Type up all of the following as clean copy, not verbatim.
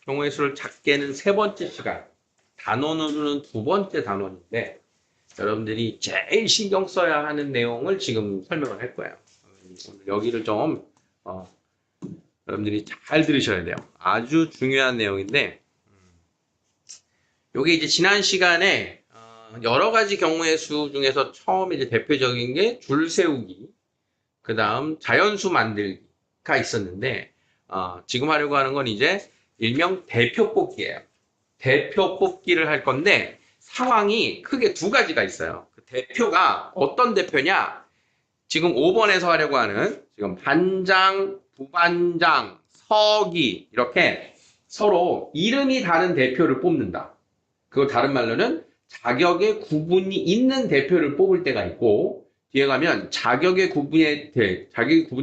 경우의 수를 작게는 세 번째 시간, 단원으로는 두 번째 단원인데 여러분들이 제일 신경 써야 하는 내용을 지금 설명을 할 거예요. 오늘 여기를 좀 여러분들이 잘 들으셔야 돼요. 아주 중요한 내용인데 요게 이제 지난 시간에 여러 가지 경우의 수 중에서 처음 이제 대표적인 게 줄 세우기, 그 다음 자연수 만들기가 있었는데 지금 하려고 하는 건 이제 일명 대표 뽑기예요. 대표 뽑기를 할 건데 상황이 크게 두 가지가 있어요. 그 대표가 어떤 대표냐? 지금 5번에서 하려고 하는 지금 반장, 부반장, 서기 이렇게 서로 이름이 다른 대표를 뽑는다. 그거 다른 말로는 자격의 구분이 있는 대표를 뽑을 때가 있고 뒤에 가면 자격의 구분이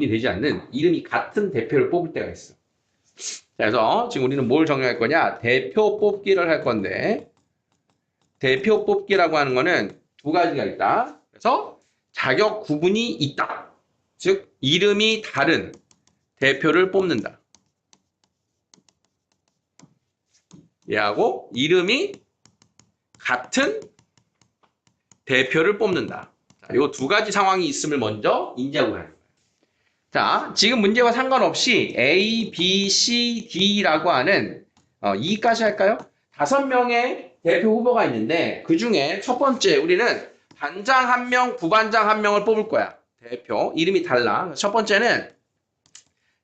되지 않는 이름이 같은 대표를 뽑을 때가 있어. 그래서 지금 우리는 뭘 정리할 거냐? 대표 뽑기를 할 건데 대표 뽑기라고 하는 거는 두 가지가 있다. 그래서 자격 구분이 있다. 즉 이름이 다른 대표를 뽑는다. 얘하고 이름이 같은 대표를 뽑는다. 이 두 가지 상황이 있음을 먼저 인지하고 가는 거예요. 자, 지금 문제와 상관없이 A, B, C, D라고 하는 E까지 할까요? 5명의 대표 후보가 있는데 그 중에 첫 번째 우리는 반장 1명, 부반장 1명을 뽑을 거야. 대표 이름이 달라. 첫 번째는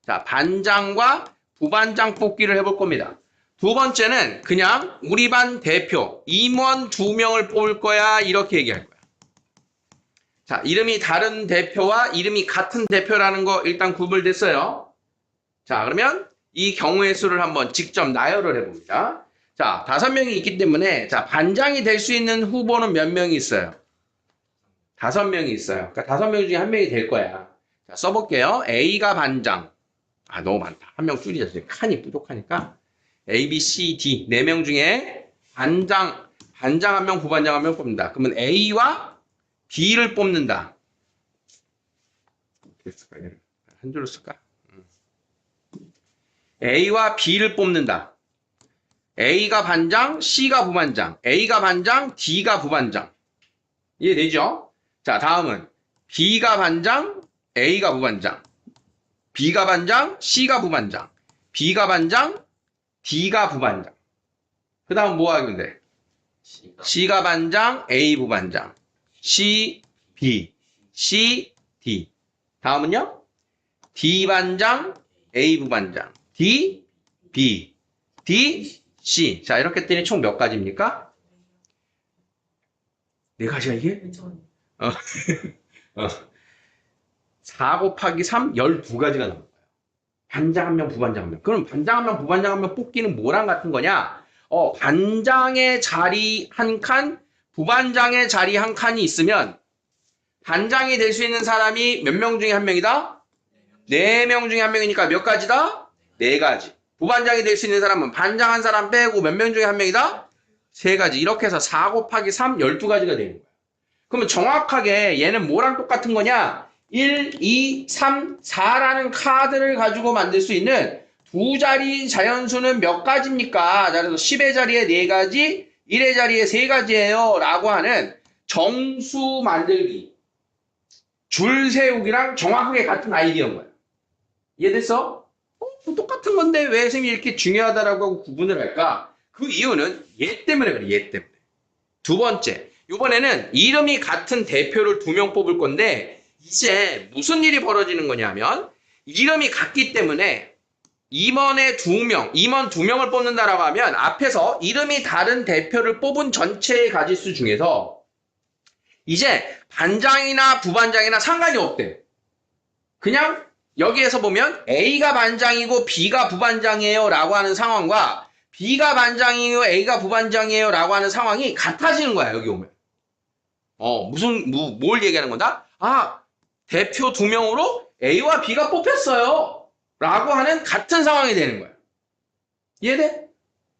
자 반장과 부반장 뽑기를 해볼 겁니다. 두 번째는 그냥 우리 반 대표 임원 2명을 뽑을 거야. 이렇게 얘기할 거야. 자, 이름이 다른 대표와 이름이 같은 대표라는 거 일단 구분됐어요. 자, 그러면 이 경우의 수를 한번 직접 나열을 해봅니다. 자, 5명이 있기 때문에 자 반장이 될 수 있는 후보는 몇 명이 있어요? 5명이 있어요. 그러니까 5명 중에 1명이 될 거야. 자, 써볼게요. A가 반장. 너무 많다. 1명 줄이자. 칸이 부족하니까. A, B, C, D 4명 중에 반장 1명, 부반장 1명 뽑는다. 그러면 A와 B를 뽑는다. 어떻게 쓸까? 한 줄로 쓸까? A와 B를 뽑는다. A가 반장, C가 부반장. A가 반장, D가 부반장. 이해되죠? 자, 다음은 B가 반장, A가 부반장. B가 반장, C가 부반장. B가 반장, D가 부반장. 그 다음 뭐 하면 돼? C가 반장, A 부반장. C, B, C, D. 다음은요? D 반장, A 부반장. D, B, D, C. 자, 이렇게 했더니 총 몇 가지입니까? 4가지가 이게? 4 곱하기 3, 12가지가 나온 거예요. 반장 1명, 부반장 1명. 그럼 반장 1명, 부반장 1명 뽑기는 뭐랑 같은 거냐? 반장의 자리 한 칸, 부반장의 자리 한 칸이 있으면 반장이 될 수 있는 사람이 몇 명 중에 1명이다? 4명 중에 1명이니까 몇 가지다? 4가지. 부반장이 될 수 있는 사람은 반장 한 사람 빼고 몇 명 중에 1명이다? 3가지. 이렇게 해서 4 곱하기 3, 12가지가 되는 거야. 그러면 정확하게 얘는 뭐랑 똑같은 거냐? 1, 2, 3, 4라는 카드를 가지고 만들 수 있는 두 자리 자연수는 몇 가지입니까? 자, 그래서 10의 자리에 4가지, 1의 자리에 3가지예요. 라고 하는 정수 만들기. 줄 세우기랑 정확하게 같은 아이디어인 거야. 이해됐어? 똑같은 건데 왜 선생님이 이렇게 중요하다라고 하고 구분을 할까? 그 이유는 얘 때문에 그래, 얘 때문에. 두 번째, 이번에는 이름이 같은 대표를 2명 뽑을 건데 이제 무슨 일이 벌어지는 거냐면 이름이 같기 때문에 임원 2명을 뽑는다라고 하면 앞에서 이름이 다른 대표를 뽑은 전체의 가지수 중에서 이제 반장이나 부반장이나 상관이 없대. 그냥 여기에서 보면 A가 반장이고 B가 부반장이에요 라고 하는 상황과 B가 반장이에요 A가 부반장이에요 라고 하는 상황이 같아지는 거야. 여기 오면 뭘 얘기하는 거다? 대표 2명으로 A와 B가 뽑혔어요 라고 하는 같은 상황이 되는 거야. 이해돼?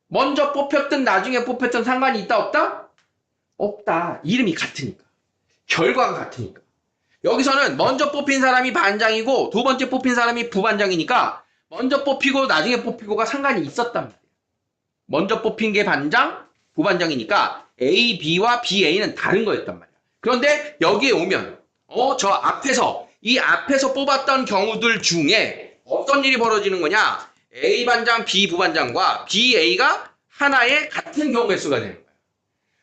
먼저 뽑혔든 나중에 뽑혔든 상관이 있다 없다? 없다. 이름이 같으니까. 결과가 같으니까. 여기서는 먼저 뽑힌 사람이 반장이고 두 번째 뽑힌 사람이 부반장이니까 먼저 뽑히고 나중에 뽑히고가 상관이 있었단 말이야. 먼저 뽑힌 게 반장, 부반장이니까 A, B와 B, A는 다른 거였단 말이야. 그런데 여기에 오면 저 앞에서 이 앞에서 뽑았던 경우들 중에 어떤 일이 벌어지는 거냐? A 반장, B 부반장과 B, A가 하나의 같은 경우의 수가 되는 거야.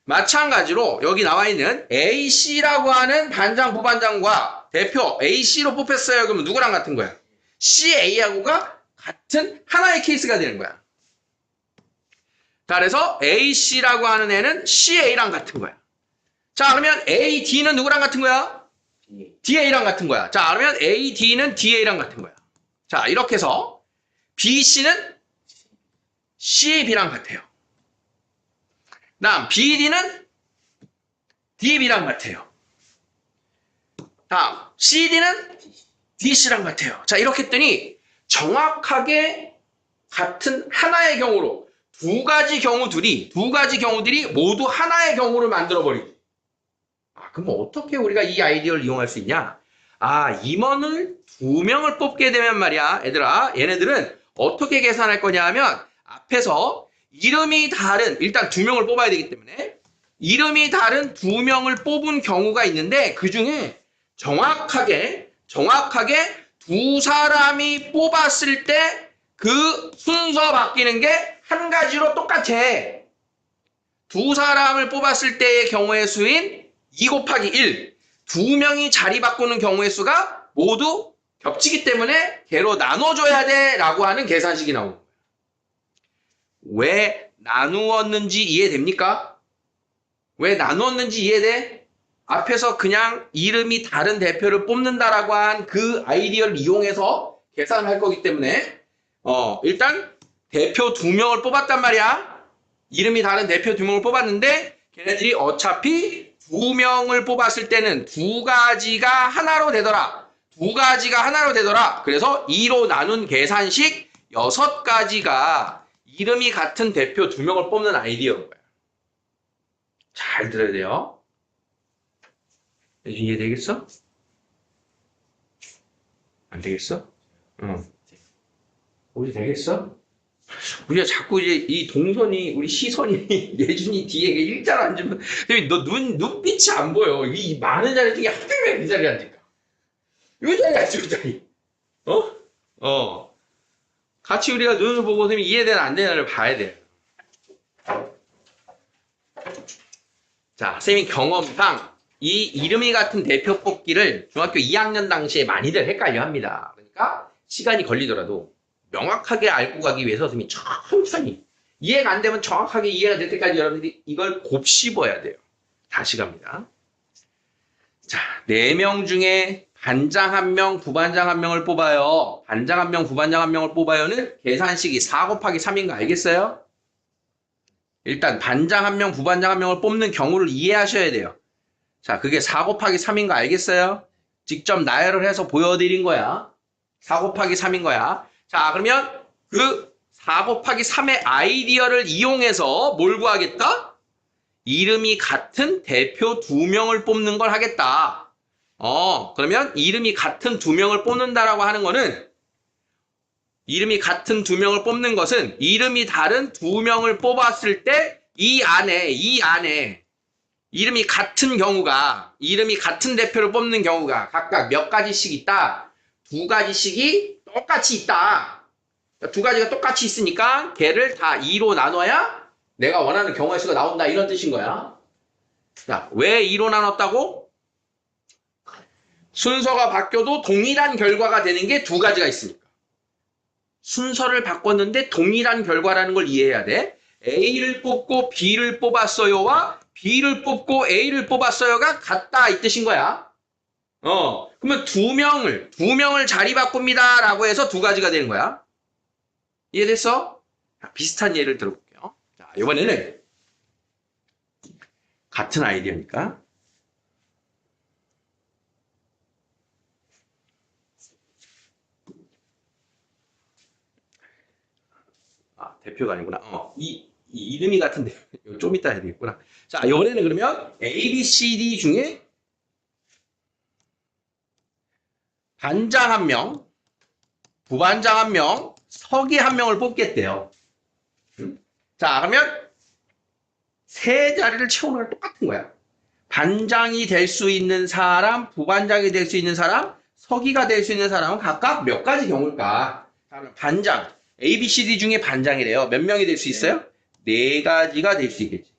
마찬가지로 여기 나와 있는 AC라고 하는 반장, 부반장과 대표 AC로 뽑혔어요. 그러면 누구랑 같은 거야? CA하고가 같은 하나의 케이스가 되는 거야. 자, 그래서 AC라고 하는 애는 CA랑 같은 거야. 자, 그러면 AD는 누구랑 같은 거야? DA랑 같은 거야. 자, 그러면 AD는 DA랑 같은 거야. 자, 이렇게 해서 BC는 CAB랑 같아요. 다음 BD는 DB랑 같아요. 다음 CD는 DC랑 같아요. 자, 이렇게 했더니 정확하게 같은 하나의 경우로 두 가지 경우들이 모두 하나의 경우를 만들어 버리고. 그럼 어떻게 우리가 이 아이디어를 이용할 수 있냐? 임원을 2명을 뽑게 되면 말이야, 얘들아, 얘네들은 어떻게 계산할 거냐 하면 앞에서 이름이 다른, 일단 2명을 뽑아야 되기 때문에 이름이 다른 2명을 뽑은 경우가 있는데 그 중에 정확하게 두 사람이 뽑았을 때 그 순서 바뀌는 게 한 가지로 똑같아. 두 사람을 뽑았을 때의 경우의 수인 2 곱하기 1. 2명이 자리 바꾸는 경우의 수가 모두 겹치기 때문에 걔로 나눠줘야 돼 라고 하는 계산식이 나오는 거예요. 왜 나누었는지 이해됩니까? 왜 나누었는지 이해돼? 앞에서 그냥 이름이 다른 대표를 뽑는다라고 한 그 아이디어를 이용해서 계산을 할 거기 때문에 일단 대표 2명을 뽑았단 말이야. 이름이 다른 대표 2명을 뽑았는데 걔네들이 어차피 2명을 뽑았을 때는 두 가지가 하나로 되더라. 그래서 2로 나눈 계산식 6가지가 이름이 같은 대표 2명을 뽑는 아이디어인 거야. 잘 들어야 돼요. 이해되겠어? 안 되겠어? 응. 우리 되겠어? 우리가 자꾸 이제 이 동선이, 우리 시선이 예준이 뒤에 일자로 앉으면, 너 눈빛이 안 보여. 이 많은 자리 중에 하필 이 자리에 앉을까? 이 자리에 앉지, 이 자리. 같이 우리가 눈을 보고 선생님이 이해되나 안 되나를 봐야 돼. 자, 선생님 경험상 이 이름이 같은 대표 뽑기를 중학교 2학년 당시에 많이들 헷갈려 합니다. 그러니까 시간이 걸리더라도 명확하게 알고 가기 위해서 선생님이 천천히, 이해가 안 되면 정확하게 이해가 될 때까지 여러분들이 이걸 곱씹어야 돼요. 다시 갑니다. 자, 4명 중에 반장 1명, 부반장 1명을 뽑아요. 반장 1명, 부반장 1명을 뽑아요는 계산식이 4 곱하기 3인 거 알겠어요? 일단 반장 1명, 부반장 1명을 뽑는 경우를 이해하셔야 돼요. 자, 그게 4 곱하기 3인 거 알겠어요? 직접 나열을 해서 보여드린 거야. 4 곱하기 3인 거야. 자, 그러면 그 4 곱하기 3의 아이디어를 이용해서 뭘 구하겠다? 이름이 같은 대표 2명을 뽑는 걸 하겠다. 그러면 이름이 같은 2명을 뽑는다라고 하는 거는, 이름이 같은 2명을 뽑는 것은 이름이 다른 2명을 뽑았을 때 이 안에 이름이 같은 대표를 뽑는 경우가 각각 몇 가지씩 있다? 2가지씩이 똑같이 있다. 2가지가 똑같이 있으니까 걔를 다 2로 나눠야 내가 원하는 경우의 수가 나온다, 이런 뜻인 거야. 자, 왜 2로 나눴다고? 순서가 바뀌어도 동일한 결과가 되는 게 2가지가 있으니까. 순서를 바꿨는데 동일한 결과라는 걸 이해해야 돼. A를 뽑고 B를 뽑았어요와 B를 뽑고 A를 뽑았어요가 같다, 이 뜻인 거야. 그러면 2명을 자리 바꿉니다 라고 해서 2가지가 되는 거야. 이해됐어? 자, 비슷한 예를 들어볼게요. 자, 이번에는 같은 아이디어니까. 대표가 아니구나. 이 이름이 같은데 좀 이따 해야 되겠구나. 자, 이번에는 그러면 A, B, C, D 중에 반장 1명, 부반장 1명, 서기 1명을 뽑겠대요. 자, 그러면 세 자리를 채우는 건 똑같은 거야. 반장이 될 수 있는 사람, 부반장이 될 수 있는 사람, 서기가 될 수 있는 사람은 각각 몇 가지 경우일까? 반장, A, B, C, D 중에 반장이래요. 몇 명이 될 수 있어요? 네 가지가 될 수 있겠지.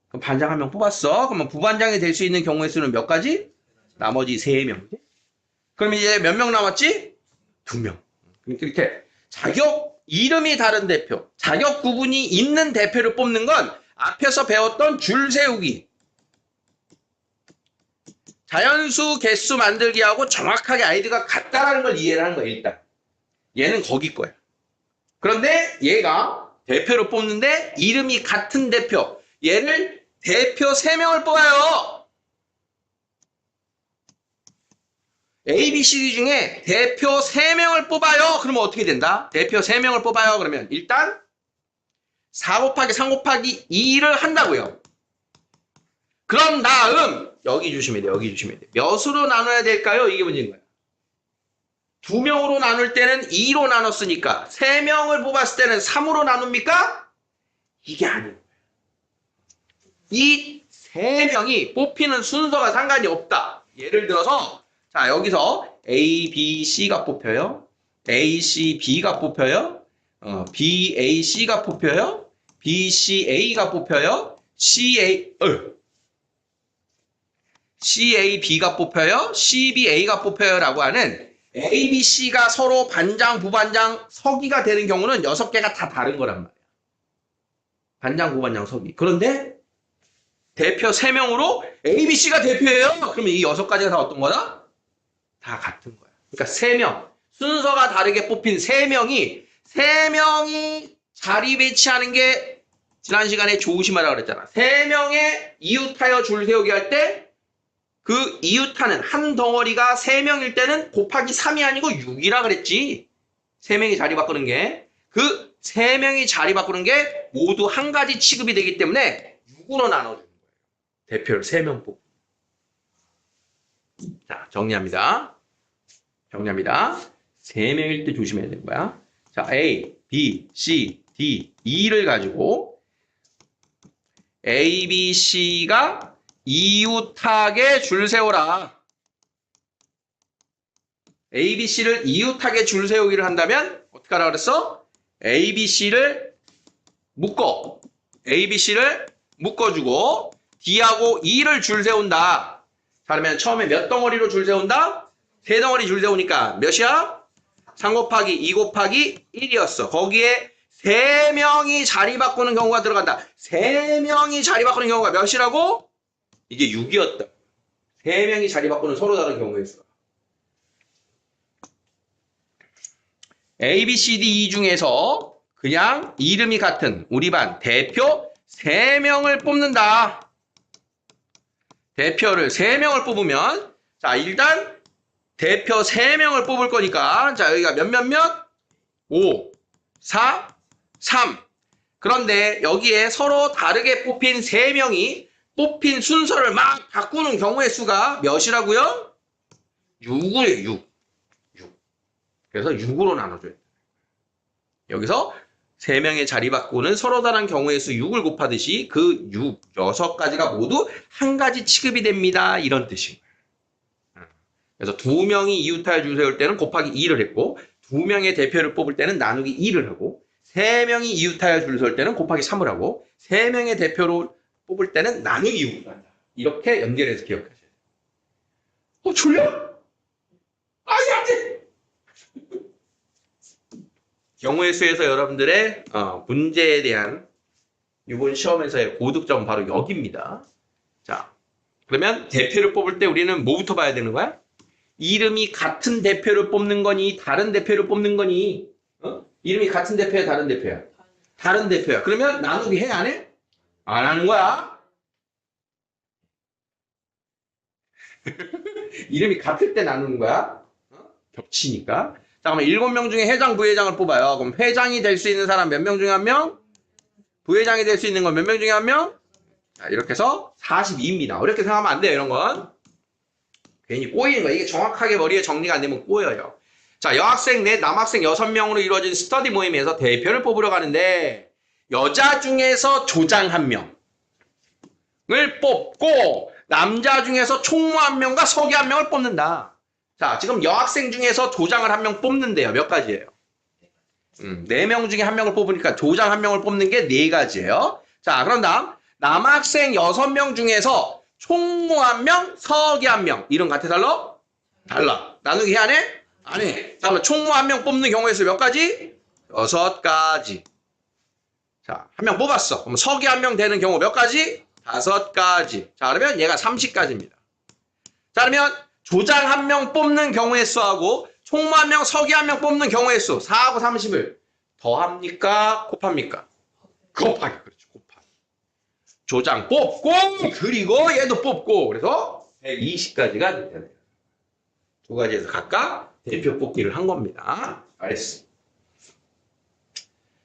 그럼 반장 한 명 뽑았어. 그러면 부반장이 될 수 있는 경우의 수는 몇 가지? 나머지 세 명. 그럼 이제 몇 명 남았지? 두 명. 이렇게 자격 이름이 다른 대표, 자격 구분이 있는 대표를 뽑는 건 앞에서 배웠던 줄 세우기, 자연수 개수 만들기하고 정확하게 아이디가 같다라는 걸 이해를 하는 거야, 일단. 얘는 거기 거야. 그런데 얘가 대표를 뽑는데 이름이 같은 대표, 얘를 대표 3명을 뽑아요. A, B, C, D 중에 대표 3명을 뽑아요. 그러면 어떻게 된다? 대표 3명을 뽑아요. 그러면 일단 4 곱하기 3 곱하기 2를 한다고요. 그런 다음 여기 주시면 돼요. 여기 주시면 돼요. 몇으로 나눠야 될까요? 이게 문제인 거예요. 2명으로 나눌 때는 2로 나눴으니까 3명을 뽑았을 때는 3으로 나눕니까? 이게 아니에요. 이 3명이 뽑히는 순서가 상관이 없다. 예를 들어서 자, 여기서 A, B, C가 뽑혀요. A, C, B가 뽑혀요. B, A, C가 뽑혀요. B, C, A가 뽑혀요. C, A, B가 뽑혀요. C, B, A가 뽑혀요. 라고 하는 A, B, C가 서로 반장, 부반장, 서기가 되는 경우는 6개가 다 다른 거란 말이야. 반장, 부반장, 서기. 그런데 대표 3명으로 A, B, C가 대표예요. 그러면 이 6가지가 다 어떤 거다? 다 같은 거야. 그러니까 3명. 순서가 다르게 뽑힌 3명이 자리 배치하는 게 지난 시간에 조심하라고 그랬잖아. 3명의 이웃하여 줄 세우기 할 때 그 이웃하는 한 덩어리가 3명일 때는 곱하기 3이 아니고 6이라 그랬지. 3명이 자리 바꾸는 게. 그 3명이 자리 바꾸는 게 모두 한 가지 취급이 되기 때문에 6으로 나눠주는 거예요. 대표를 3명 뽑고. 자, 정리합니다. 3명일 때 조심해야 되는 거야. 자, A, B, C, D, E를 가지고 A, B, C가 이웃하게 줄 세워라. A, B, C를 이웃하게 줄 세우기를 한다면 어떻게 하라 그랬어? A, B, C를 A, B, C를 묶어주고 D하고 E를 줄 세운다. 자, 그러면 처음에 몇 덩어리로 줄 세운다? 3덩어리 줄 세우니까 몇이야? 3 곱하기 2 곱하기 1이었어. 거기에 3명이 자리 바꾸는 경우가 들어간다. 3명이 자리 바꾸는 경우가 몇이라고? 이게 6이었다. 3명이 자리 바꾸는 서로 다른 경우였어. A, B, C, D, E 중에서 그냥 이름이 같은 우리 반 대표 3명을 뽑는다. 대표를 3명을 뽑으면 자, 일단 대표 3명을 뽑을 거니까 자, 여기가 몇 5, 4, 3. 그런데 여기에 서로 다르게 뽑힌 3명이 뽑힌 순서를 막 바꾸는 경우의 수가 몇이라고요? 6이에요. 6. 그래서 6으로 나눠줘야 돼요. 여기서 3명의 자리 바꾸는 서로 다른 경우의 수 6을 곱하듯이 그 6가지가 모두 한 가지 취급이 됩니다. 이런 뜻인 거예요. 그래서 2명이 이웃하여 줄 세울 때는 곱하기 2를 했고 2명의 대표를 뽑을 때는 나누기 2를 하고 3명이 이웃하여 줄 세울 때는 곱하기 3을 하고 3명의 대표를 뽑을 때는 나누기 6을 한다. 이렇게 연결해서 기억하셔야 돼요. 졸려? 아니, 안 돼! 경우의 수에서 여러분들의 문제에 대한 이번 시험에서의 고득점 바로 여기입니다. 자, 그러면 대표를 뽑을 때 우리는 뭐부터 봐야 되는 거야? 이름이 같은 대표를 뽑는 거니 다른 대표를 뽑는 거니 이름이 같은 대표야 다른 대표야? 다른 대표야. 그러면 나누기 해 안 해? 안 하는 거야. 이름이 같을 때 나누는 거야. 겹치니까. 자, 그러면 7명 중에 회장, 부회장을 뽑아요. 그럼 회장이 될 수 있는 사람 몇 명 중에 한 명? 부회장이 될 수 있는 건 몇 명 중에 한 명? 자, 이렇게 해서 42입니다. 어렵게 생각하면 안 돼요, 이런 건. 괜히 꼬이는 거야. 이게 정확하게 머리에 정리가 안 되면 꼬여요. 자, 여학생 넷, 남학생 6명으로 이루어진 스터디 모임에서 대표를 뽑으러 가는데 여자 중에서 조장 1명을 뽑고 남자 중에서 총무 1명과 서기 1명을 뽑는다. 자, 지금 여학생 중에서 조장을 1명 뽑는데요. 몇 가지예요? 4명 중에 1명을 뽑으니까 조장 1명을 뽑는 게 4가지예요. 자, 그런 다음 남학생 6명 중에서 총무 1명, 서기 1명. 이름 같아 달라? 달라. 나누기 해야 해? 안 해. 자, 그럼 총무 1명 뽑는 경우의 수 몇 가지? 6가지. 자, 1명 뽑았어. 그럼 서기 1명 되는 경우 몇 가지? 5가지. 자, 그러면 얘가 30가지입니다. 자, 그러면 조장 1명 뽑는 경우의 수하고 총무 1명, 서기 1명 뽑는 경우의 수 4하고 30을 더합니까? 곱합니까? 곱하기. 그렇죠. 곱하기. 조장 뽑고 그리고 얘도 뽑고 그래서 120가지가 되네요. 두 가지에서 각각 대표 뽑기를 한 겁니다. 알겠어.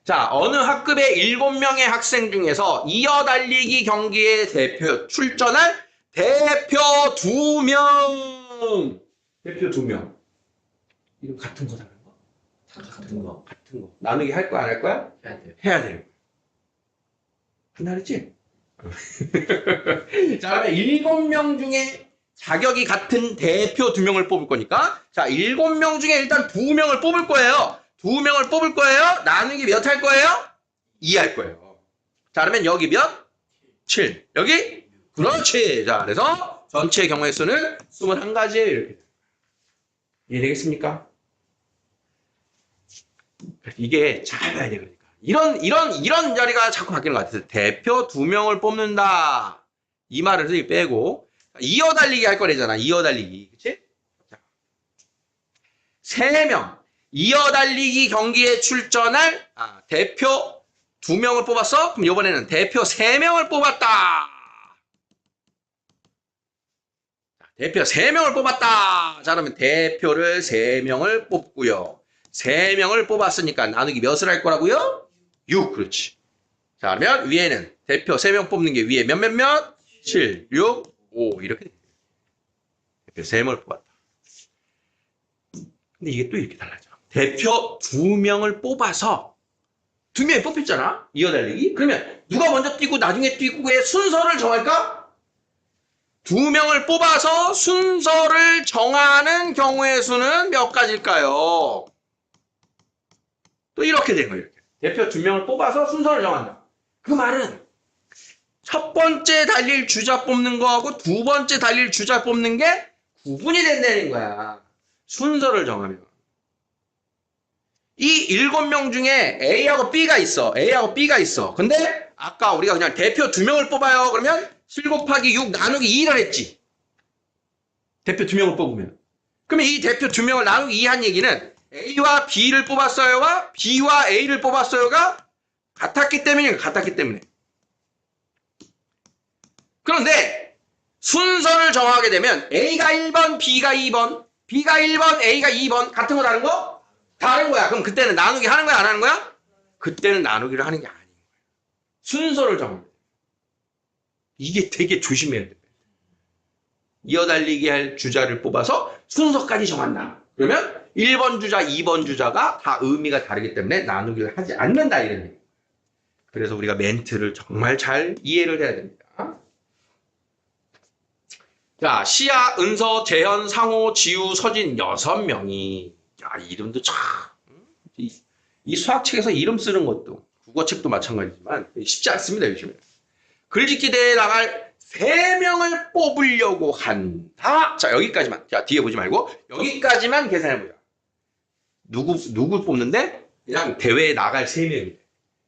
자, 어느 학급의 7명의 학생 중에서 이어달리기 경기에 대표 출전할 대표 2명. 대표 2명. 이거 같은 거잖아. 같은 거. 나누기 할 거야, 안 할 거야? 해야 돼. 한다 그랬지? 자, 그러면 7명 중에 자격이 같은 대표 2명을 뽑을 거니까 자, 7명 중에 일단 2명을 뽑을 거예요. 2명을 뽑을 거예요. 나누기 몇 할 거예요? 2 할 거예요. 자, 그러면 여기 몇? 7. 여기? 그렇지. 자, 그래서 전체 경우의 수는 21가지예요. 이렇게. 이해되겠습니까? 이게 잘 봐야 돼. 그러니까. 이런 자리가 자꾸 바뀌는 것 같아요. 대표 2명을 뽑는다. 이 말을 빼고 이어달리기 할 거래잖아. 이어달리기. 그치? 자, 3명. 이어달리기 경기에 출전할 대표 2명을 뽑았어? 그럼 이번에는 대표 3명을 뽑았다. 대표 3명을 뽑았다. 자, 그러면 대표를 3명을 뽑고요. 3명을 뽑았으니까 나누기 몇을 할 거라고요? 6. 그렇지. 자, 그러면 위에는 대표 3명 뽑는 게 위에 몇? 7, 6, 5 이렇게 돼요. 대표 3명을 뽑았다. 근데 이게 또 이렇게 달라져. 대표 2명을 뽑아서 2명이 뽑혔잖아. 이어달리기. 그러면 누가 먼저 뛰고 나중에 뛰고의 순서를 정할까? 2명을 뽑아서 순서를 정하는 경우의 수는 몇 가지일까요? 또 이렇게 된 거예요. 대표 2명을 뽑아서 순서를 정한다. 그 말은 첫 번째 달릴 주자 뽑는 거하고 두 번째 달릴 주자 뽑는 게 구분이 된다는 거야. 순서를 정하면. 이 7명 중에 A하고 B가 있어. A하고 B가 있어. 근데 아까 우리가 그냥 대표 2명을 뽑아요. 그러면 7 곱하기 6 나누기 2를 했지. 대표 2명을 뽑으면. 그러면 이 대표 2명을 나누기 2 한 얘기는 A와 B를 뽑았어요와 B와 A를 뽑았어요가 같았기 때문에. 그런데 순서를 정하게 되면 A가 1번, B가 2번, B가 1번, A가 2번 같은 거 다른 거? 다른 거야. 그럼 그때는 나누기 하는 거야, 안 하는 거야? 그때는 나누기를 하는 게 아닌 거야. 순서를 정하면 돼. 이게 되게 조심해야 돼. 이어달리기 할 주자를 뽑아서 순서까지 정한다. 그러면 1번 주자, 2번 주자가 다 의미가 다르기 때문에 나누기를 하지 않는다 이런 얘기. 그래서 우리가 멘트를 정말 잘 이해를 해야 됩니다. 자, 시아, 은서, 재현, 상호, 지우, 서진 6명이 야, 이름도 참 이 수학책에서 이름 쓰는 것도 국어책도 마찬가지지만 쉽지 않습니다. 요즘에. 글짓기 대회에 나갈 3명을 뽑으려고 한다. 자, 여기까지만. 자, 뒤에 보지 말고 여기까지만 계산해보자. 누구 뽑는데? 그냥 대회에 나갈 3명이래.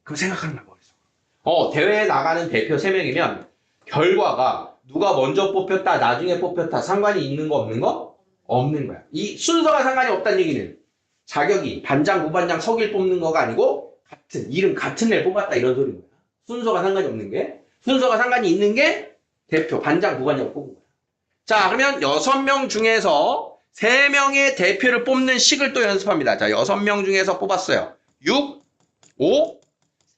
그럼 생각하는 거야. 머릿속으로. 대회에 나가는 대표 3명이면 결과가 누가 먼저 뽑혔다, 나중에 뽑혔다 상관이 있는 거 없는 거? 없는 거야. 이 순서가 상관이 없다는 얘기는 자격이 반장, 부반장, 서기를 뽑는 거가 아니고 이름 같은 애를 뽑았다 이런 소리인 거야. 순서가 상관이 없는 게. 순서가 상관이 있는 게 대표, 반장, 부반장을 뽑은 거야. 자, 그러면 6명 중에서 3명의 대표를 뽑는 식을 또 연습합니다. 자, 6명 중에서 뽑았어요. 6, 5,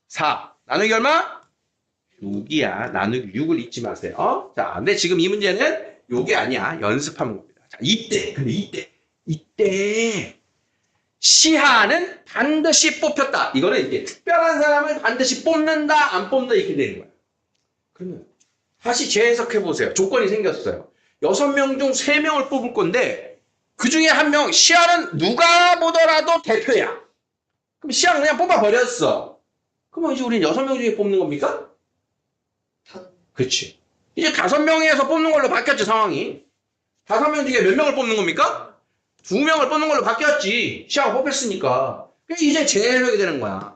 4. 나누기 얼마? 6이야. 나누기 6을 잊지 마세요. 자, 근데 지금 이 문제는 요게 아니야. 연습하는 겁니다. 자, 근데 이때 시하는 반드시 뽑혔다. 이거는 이제 특별한 사람을 반드시 뽑는다, 안 뽑는다 이렇게 되는 거야. 그러면 다시 재해석해 보세요. 조건이 생겼어요. 6명 중 3명을 뽑을 건데 그 중에 한 명, 시하는 누가 보더라도 대표야. 그럼 시하는 그냥 뽑아버렸어. 그러면 이제 우리 6명 중에 뽑는 겁니까? 그렇지. 이제 5명에서 뽑는 걸로 바뀌었죠, 상황이. 5명 중에 몇 명을 뽑는 겁니까? 2명을 뽑는 걸로 바뀌었지. 시하가 뽑혔으니까. 이제 재해석이 되는 거야.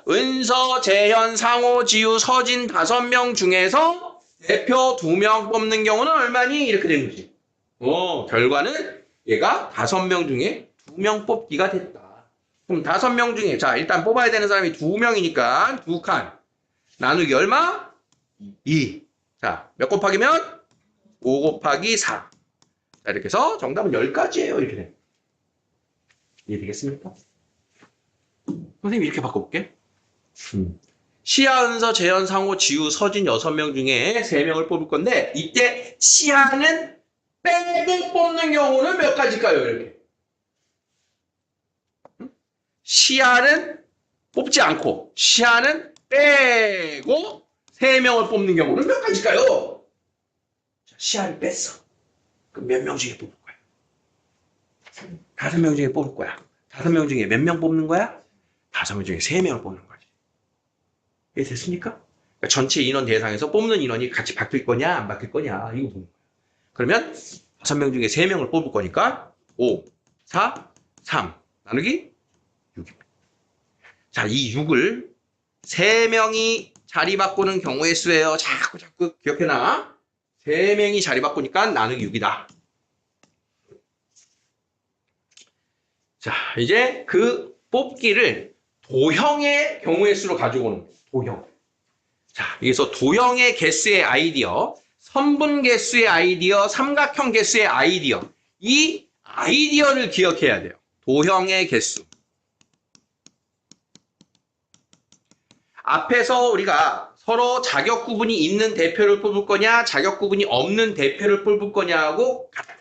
은서, 재현, 상호, 지우, 서진 5명 중에서 대표 2명 뽑는 경우는 얼마니? 이렇게 되는 거지. 결과는 얘가 5명 중에 2명 뽑기가 됐다. 그럼 5명 중에, 자, 일단 뽑아야 되는 사람이 2명이니까 2칸. 나누기 얼마? 2. 자, 몇 곱하기면? 5 곱하기 4. 자, 이렇게 해서 정답은 10가지예요. 이렇게 돼. 이해되겠습니까? 선생님 이렇게 바꿔볼게. 시하, 은서, 재현, 상호, 지우, 서진 6명 중에 3명을 뽑을 건데 이때 시하는 빼고 뽑는 경우는 몇 가지일까요? 이렇게. 시하는 뽑지 않고 시하는 빼고 3명을 뽑는 경우는 몇 가지일까요? 시하를 뺐어. 그럼 몇 명 중에 뽑을 거야? 5명 중에 뽑을 거야. 5명 중에 몇 명 뽑는 거야? 5명 중에 3명을 뽑는 거지. 이해 됐습니까? 그러니까 전체 인원 대상에서 뽑는 인원이 같이 바뀔 거냐, 안 바뀔 거냐, 이거 보는 거야. 그러면 5명 중에 3명을 뽑을 거니까 5, 4, 3 나누기 6입니다. 자, 이 6을 3명이 자리 바꾸는 경우의 수예요. 자꾸 기억해놔. 3명이 자리 바꾸니까 나누기 6이다. 자, 이제 그 뽑기를 도형의 경우의 수로 가지고 오는 거예요. 도형. 자, 여기서 도형의 개수의 아이디어, 선분 개수의 아이디어, 삼각형 개수의 아이디어. 이 아이디어를 기억해야 돼요. 도형의 개수. 앞에서 우리가 서로 자격 구분이 있는 대표를 뽑을 거냐, 자격 구분이 없는 대표를 뽑을 거냐하고 같아.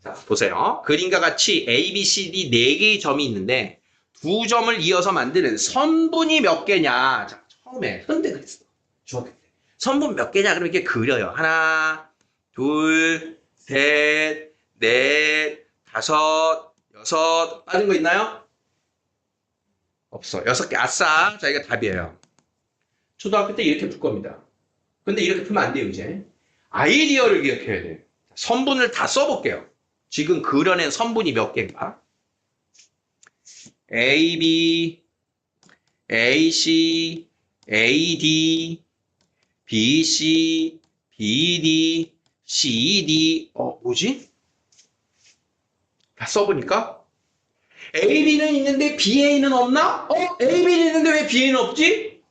자, 보세요. 그림과 같이 A, B, C, D 4개의 점이 있는데 2점을 이어서 만드는 선분이 몇 개냐. 자, 처음에 현대 그랬어. 중학교 때. 선분 몇 개냐? 그럼 이렇게 그려요. 하나, 둘, 셋, 넷, 5, 6. 빠진 거 있나요? 없어. 6개. 아싸. 자, 이거 답이에요. 초등학교 때 이렇게 풀 겁니다. 근데 이렇게 풀면 안 돼요, 이제. 아이디어를 기억해야 돼요. 선분을 다 써볼게요. 지금 그려낸 선분이 몇 개인가? A, B, A, C, A, D, B, C, B, D, C, D. 뭐지? 다 써보니까 A, B는 있는데 B, A는 없나? A, B는 있는데 왜 B, A는 없지?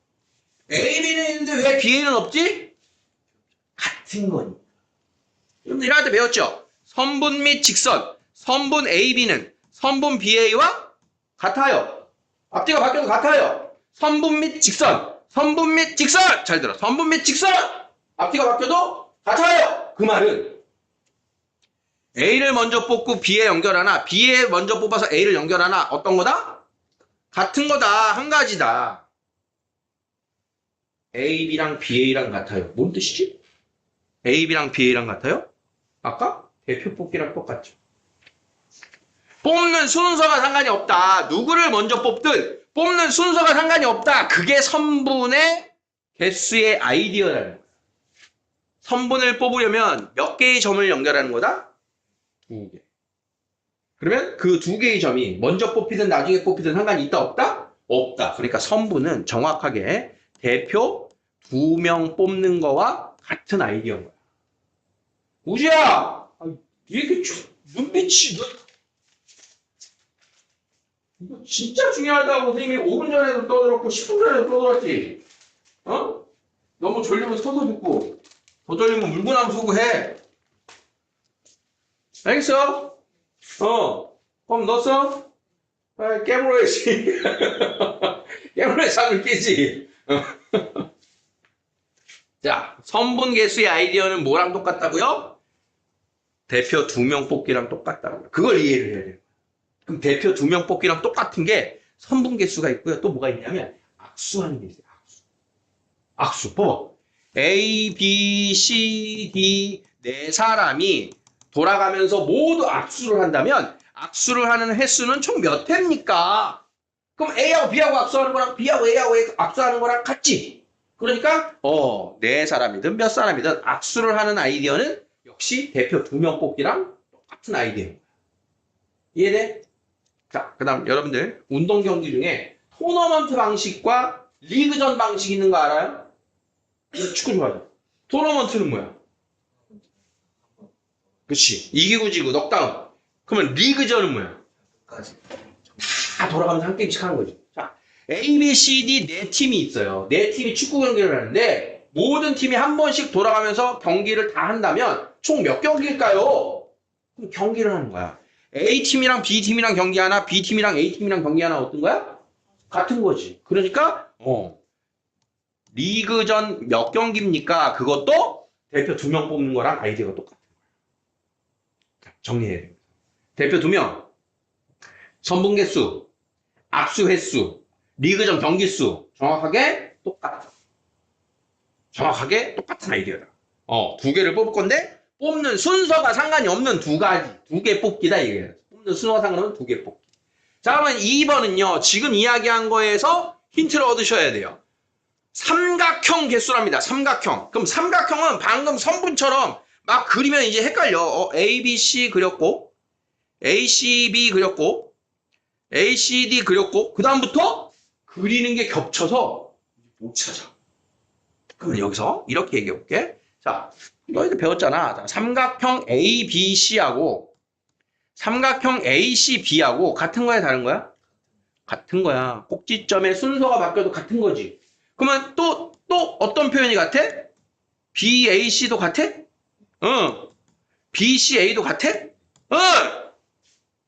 A, B는 있는데 왜 B, A는 없지? 같은 거니까. 여러분들 이럴 때 배웠죠? 선분 및 직선. 선분 A, B는 선분 B, A와 같아요. 앞뒤가 바뀌어도 같아요. 선분 및 직선. 선분 및 직선. 잘 들어. 선분 및 직선. 앞뒤가 바뀌어도 같아요. 그 말은 A를 먼저 뽑고 B에 연결하나 B에 먼저 뽑아서 A를 연결하나 어떤 거다? 같은 거다. 한 가지다. A, B랑 B, A랑 같아요. 뭔 뜻이지? A, B랑 B, A랑 같아요? 아까 대표 뽑기랑 똑같죠. 뽑는 순서가 상관이 없다. 누구를 먼저 뽑든 뽑는 순서가 상관이 없다. 그게 선분의 개수의 아이디어라는 거야. 선분을 뽑으려면 몇 개의 점을 연결하는 거다? 2개. 그러면 그 2개의 점이 먼저 뽑히든 나중에 뽑히든 상관이 있다 없다? 없다. 그러니까 선분은 정확하게 대표 2명 뽑는 거와 같은 아이디어인 거야. 우지야! 이렇게 눈빛이 이거 진짜 중요하다고 선생님이 5분 전에도 떠들었고 10분 전에도 떠들었지. 너무 졸리면 서서 듣고 더 졸리면 물구나무 서고 해. 알겠어? 그럼 넣었어? 깨물어야지. 깨물어야 잠을 깨지. 자, 선분 개수의 아이디어는 뭐랑 똑같다고요? 대표 2명 뽑기랑 똑같다고요. 그걸 이해를 해야 돼요. 그럼 대표 2명 뽑기랑 똑같은 게 선분 개수가 있고요. 또 뭐가 있냐면 악수하는 게 있어요. 악수. 뽑아. A, B, C, D 네 사람이 돌아가면서 모두 악수를 한다면 악수를 하는 횟수는 총 몇 회입니까? 그럼 A하고 B하고 악수하는 거랑 B하고 A하고 악수하는 거랑 같지? 그러니까 네 사람이든 몇 사람이든 악수를 하는 아이디어는 역시 대표 2명 뽑기랑 똑같은 아이디어입니다. 이해돼? 자, 그 다음 여러분들 운동 경기 중에 토너먼트 방식과 리그전 방식이 있는 거 알아요? 축구 좋아하죠. 토너먼트는 뭐야? 그렇지. 이기고 지고 넉다운. 그러면 리그전은 뭐야? 다 돌아가면서 한 게임씩 하는 거지. 자, A, B, C, D 네 팀이 있어요. 네 팀이 축구 경기를 하는데 모든 팀이 한 번씩 돌아가면서 경기를 다 한다면 총 몇 경기일까요? 그럼 경기를 하는 거야. A팀이랑 B팀이랑 경기 하나, B팀이랑 A팀이랑 경기 하나 어떤 거야? 같은 거지. 그러니까 리그전 몇 경기입니까? 그것도 대표 2명 뽑는 거랑 아이디어가 똑같은 거야. 정리해야 됩니다. 대표 2명, 선분 개수, 악수 횟수, 리그전 경기 수 정확하게 똑같아. 정확하게 똑같은 아이디어다. 2개를 뽑을 건데 뽑는 순서가 상관이 없는 두 개 뽑기다 이게. 뽑는 순서가 상관없는 2개 뽑기. 자, 그러면 2번은요. 지금 이야기한 거에서 힌트를 얻으셔야 돼요. 삼각형 개수랍니다. 삼각형. 그럼 삼각형은 방금 선분처럼 막 그리면 이제 헷갈려. A, B, C 그렸고 A, C, B 그렸고 A, C, D 그렸고 그 다음부터 그리는 게 겹쳐서 못 찾아. 그러면 여기서 이렇게 얘기해 볼게. 자, 너희들 배웠잖아. 자, 삼각형 A, B, C하고 삼각형 A, C, B하고 같은 거야 다른 거야? 같은 거야. 꼭지점의 순서가 바뀌어도 같은 거지. 그러면 또 어떤 표현이 같아? B, A, C도 같아? 응. B, C, A도 같아? 응.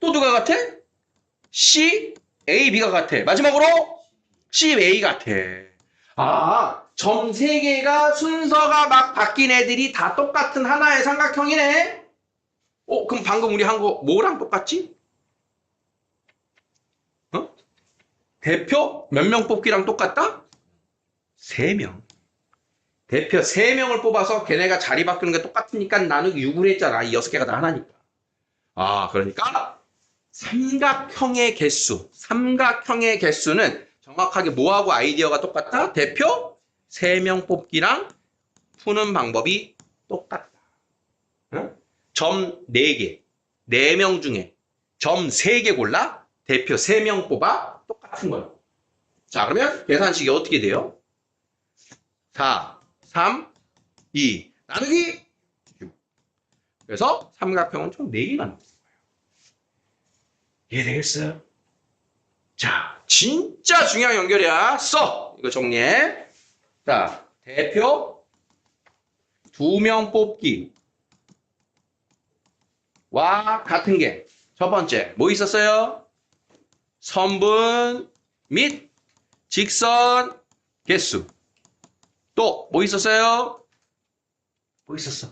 또 누가 같아? C, A, B가 같아. 마지막으로 C, A 같아. 점 3개가 순서가 막 바뀐 애들이 다 똑같은 하나의 삼각형이네. 그럼 방금 우리 한 거 뭐랑 똑같지? 대표 몇 명 뽑기랑 똑같다? 3명. 대표 3명을 뽑아서 걔네가 자리 바꾸는 게 똑같으니까 나누기 6을 했잖아. 이 6개가 다 하나니까. 그러니까 삼각형의 개수는 정확하게 뭐하고 아이디어가 똑같다? 대표 3명 뽑기랑 푸는 방법이 똑같다. 점 4개, 4명 중에 점 3개 골라 대표 3명 뽑아 똑같은 거예요. 자, 그러면 계산식이 어떻게 돼요? 4, 3, 2 나누기 6. 그래서 삼각형은 총 4개가 나옵니다. 이해되겠어요? 자, 진짜 중요한 연결이야. 써! 이거 정리해. 자, 대표 2명 뽑기와 같은 게 첫 번째 뭐 있었어요? 선분 및 직선 개수. 또 뭐 있었어요? 뭐 있었어?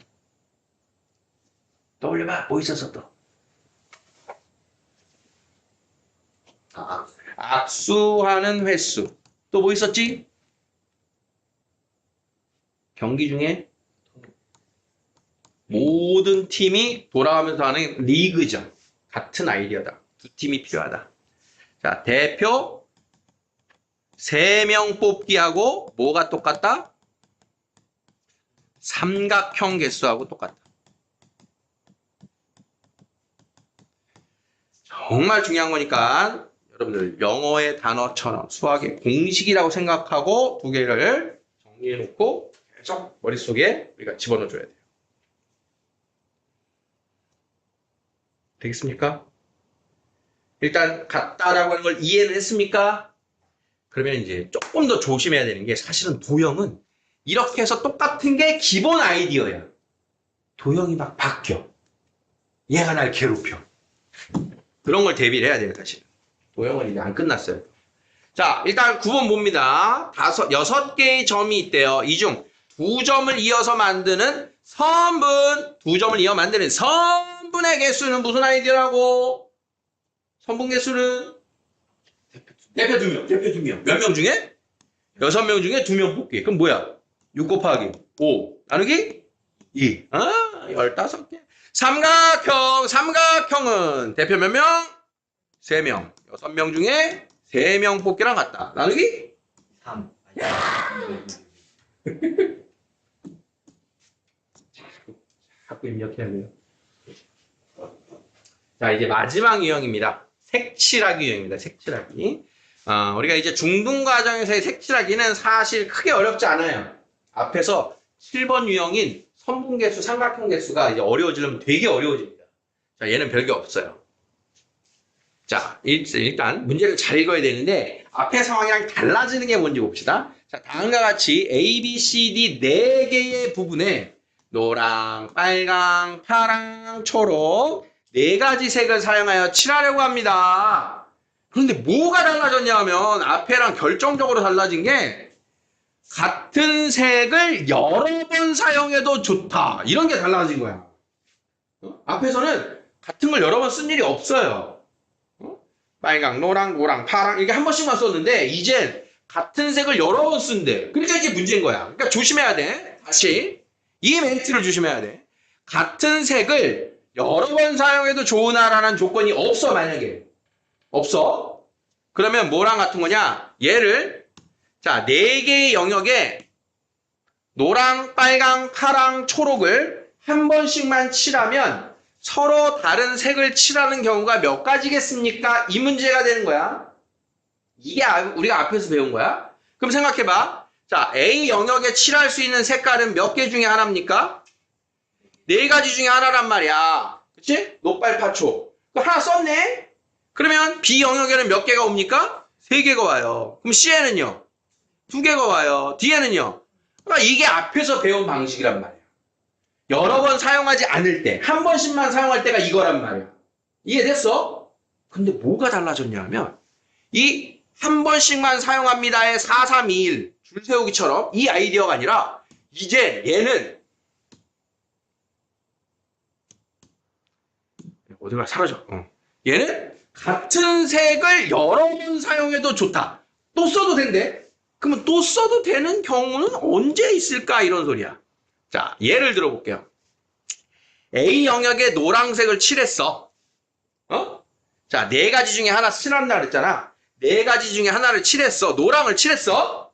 떠올려봐. 뭐 있었어 또? 악수하는 횟수. 또 뭐 있었지? 경기 중에 모든 팀이 돌아가면서 하는 리그전. 같은 아이디어다. 2팀이 필요하다. 자, 대표 3명 뽑기하고 뭐가 똑같다? 삼각형 개수하고 똑같다. 정말 중요한 거니까 여러분들 영어의 단어처럼 수학의 공식이라고 생각하고 2개를 정리해 놓고 계속 머릿속에 우리가 집어넣어줘야 돼요. 되겠습니까? 일단 같다라고 하는 걸 이해는 했습니까? 그러면 이제 조금 더 조심해야 되는 게 사실은 도형은 이렇게 해서 똑같은 게 기본 아이디어야. 도형이 막 바뀌어. 얘가 날 괴롭혀. 그런 걸 대비를 해야 돼요, 사실. 도형은 이제 안 끝났어요. 자, 일단 9번 봅니다. 6개의 점이 있대요. 이 중 2점을 이어서 만드는 선분, 2점을 이어 만드는 선분의 개수는 무슨 아이디어라고? 선분계수는 대표 2명. 대표 2명. 몇 명 중에? 6명 중에 2명 뽑기. 그럼 뭐야? 6 곱하기 5 나누기 2. 15개. 삼각형. 삼각형은 대표 몇 명? 3명. 6명 중에 3명 뽑기랑 같다. 나누기 3. 자꾸 입력해야 돼요. 자, 이제 마지막 유형입니다. 색칠하기 유형입니다. 색칠하기. 우리가 이제 중등 과정에서의 색칠하기는 사실 크게 어렵지 않아요. 앞에서 7번 유형인 선분계수, 삼각형 계수가 이제 어려워지려면 되게 어려워집니다. 자, 얘는 별게 없어요. 자, 일단 문제를 잘 읽어야 되는데 앞의 상황이랑 달라지는 게 뭔지 봅시다. 자, 다음과 같이 A, B, C, D 4개의 부분에 노랑, 빨강, 파랑, 초록 4가지 색을 사용하여 칠하려고 합니다. 그런데 뭐가 달라졌냐 하면 앞에랑 결정적으로 달라진 게 같은 색을 여러 번 사용해도 좋다. 이런 게 달라진 거야. 앞에서는 같은 걸 여러 번 쓴 일이 없어요. 빨강, 노랑, 노랑, 파랑 이렇게 한 번씩만 썼는데 이젠 같은 색을 여러 번 쓴대. 그러니까 이게 문제인 거야. 그러니까 조심해야 돼. 다시 이 멘트를 조심해야 돼. 같은 색을 여러 번 사용해도 좋으나라는 조건이 없어. 만약에 없어. 그러면 뭐랑 같은 거냐? 얘를 자 4개의 영역에 노랑, 빨강, 파랑, 초록을 한 번씩만 칠하면 서로 다른 색을 칠하는 경우가 몇 가지겠습니까? 이 문제가 되는 거야. 이게 우리가 앞에서 배운 거야. 그럼 생각해봐. 자, A 영역에 칠할 수 있는 색깔은 몇 개 중에 하나입니까? 4가지 중에 하나란 말이야. 그치? 노빨파초. 하나 썼네? 그러면 B 영역에는 몇 개가 옵니까? 3개가 와요. 그럼 C에는요? 2개가 와요. D에는요? 그러니까 이게 앞에서 배운 방식이란 말이야. 여러 번 사용하지 않을 때, 한 번씩만 사용할 때가 이거란 말이야. 이해됐어? 근데 뭐가 달라졌냐 하면, 이 한 번씩만 사용합니다의 4, 3, 2, 1, 줄 세우기처럼 이 아이디어가 아니라, 이제 얘는, 어디가 사라져. 얘는 같은 색을 여러 번 사용해도 좋다. 또 써도 된대. 그러면 또 써도 되는 경우는 언제 있을까? 이런 소리야. 자, 예를 들어볼게요. A 영역에 노란색을 칠했어. 자, 4가지 중에 하나 칠한다 그랬잖아. 4가지 중에 하나를 칠했어. 노랑을 칠했어.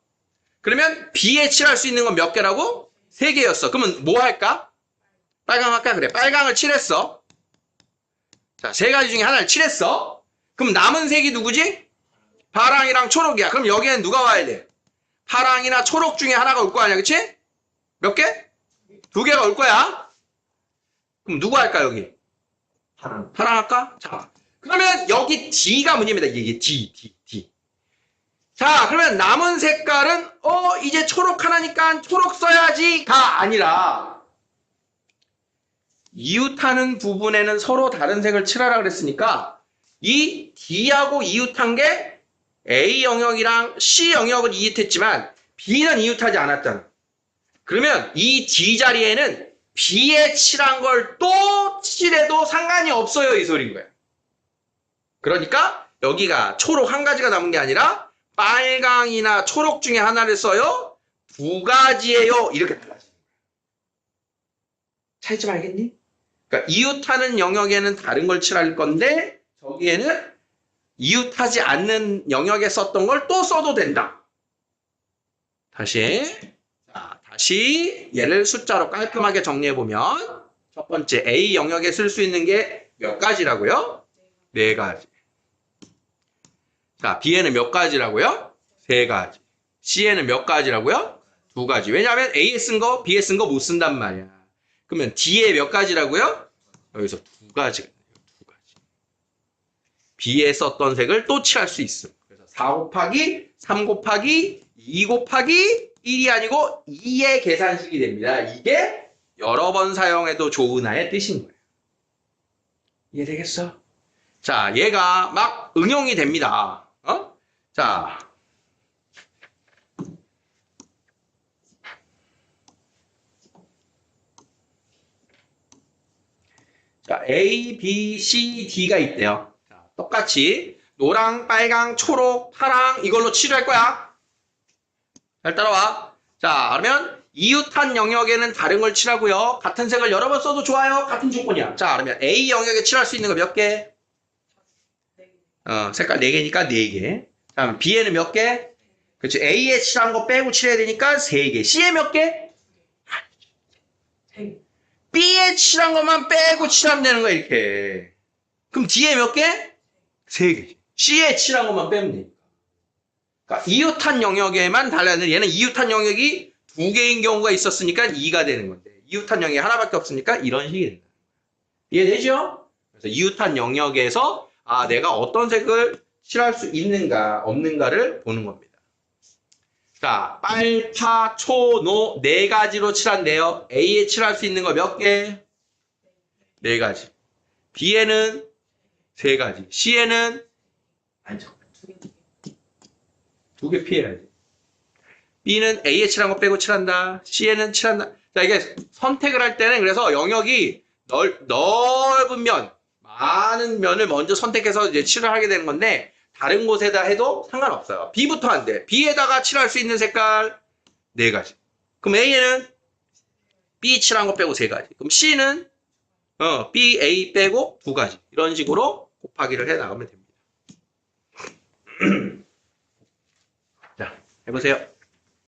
그러면 B에 칠할 수 있는 건 몇 개라고? 3개였어. 그러면 뭐 할까? 빨강 할까? 그래. 빨강을 칠했어. 자, 3가지 중에 하나를 칠했어. 그럼 남은 색이 누구지? 파랑이랑 초록이야. 그럼 여기에는 누가 와야 돼? 파랑이나 초록 중에 하나가 올 거 아니야. 그치? 몇 개? 2개가 올 거야. 그럼 누구 할까 여기? 파랑. 파랑 할까? 자, 그러면 여기 D가 문제입니다. 이게 D. 자, 그러면 남은 색깔은 이제 초록 하나니까 초록 써야지가 아니라 이웃하는 부분에는 서로 다른 색을 칠하라 그랬으니까 이 D하고 이웃한 게 A 영역이랑 C 영역을 이웃했지만 B는 이웃하지 않았잖아. 그러면 이 D 자리에는 B에 칠한 걸 또 칠해도 상관이 없어요. 이 소리인 거야. 그러니까 여기가 초록 한 가지가 남은 게 아니라 빨강이나 초록 중에 하나를 써요. 2가지예요. 이렇게 달라지는 거야. 차이점 알겠니? 그러니까 이웃하는 영역에는 다른 걸 칠할 건데 저기에는 이웃하지 않는 영역에 썼던 걸 또 써도 된다. 다시 얘를 숫자로 깔끔하게 정리해보면 첫 번째 A 영역에 쓸 수 있는 게 몇 가지라고요? 4가지. 자, B에는 몇 가지라고요? 3가지. C에는 몇 가지라고요? 2가지. 왜냐하면 A에 쓴 거, B에 쓴 거 못 쓴단 말이야. 그러면 D에 몇 가지라고요? 여기서 2가지가 있네요. 2가지. B에 썼던 색을 또 칠할 수 있음. 그래서 4 곱하기 3 곱하기 2 곱하기 1이 아니고 2의 계산식이 됩니다. 이게 여러 번 사용해도 좋으나의 뜻인 거예요. 이해되겠어? 자, 얘가 막 응용이 됩니다. 자, A, B, C, D가 있대요. 자, 똑같이 노랑, 빨강, 초록, 파랑 이걸로 칠할 거야. 잘 따라와. 자, 그러면 이웃한 영역에는 다른 걸 칠하고요. 같은 색을 여러 번 써도 좋아요. 같은 조건이야. 자, 그러면 A 영역에 칠할 수 있는 거 몇 개? 색깔 4개니까 4개. 자, 그럼 B에는 몇 개? 그렇지. A에 칠한 거 빼고 칠해야 되니까 3개. C에 몇 개? B에 칠한 것만 빼고 칠하면 되는 거야, 이렇게. 그럼 D에 몇 개? 3개. C에 칠한 것만 빼면 되니까. 그러니까 이웃한 영역에만 달라야 돼. 얘는 이웃한 영역이 2개인 경우가 있었으니까 2가 되는 건데, 이웃한 영역이 하나밖에 없으니까 이런 식이 된다. 이해되죠? 그래서 이웃한 영역에서 내가 어떤 색을 칠할 수 있는가, 없는가를 보는 겁니다. 자, 빨, 파, 초, 노 4가지로 칠한대요. A에 칠할 수 있는 거 몇 개? 4가지. B에는 3가지. C에는 아니 잠깐 2개 피해야지. B는 A에 칠한 거 빼고 칠한다. C에는 칠한다. 자, 이게 선택을 할 때는 그래서 영역이 넓은 면, 많은 면을 먼저 선택해서 이제 칠을 하게 되는 건데, 다른 곳에다 해도 상관없어요. B부터 안 돼. B에다가 칠할 수 있는 색깔 4가지. 그럼 A에는 B 칠한 거 빼고 3가지. 그럼 C는 B, A 빼고 2가지. 이런 식으로 곱하기를 해 나가면 됩니다. 자, 해보세요.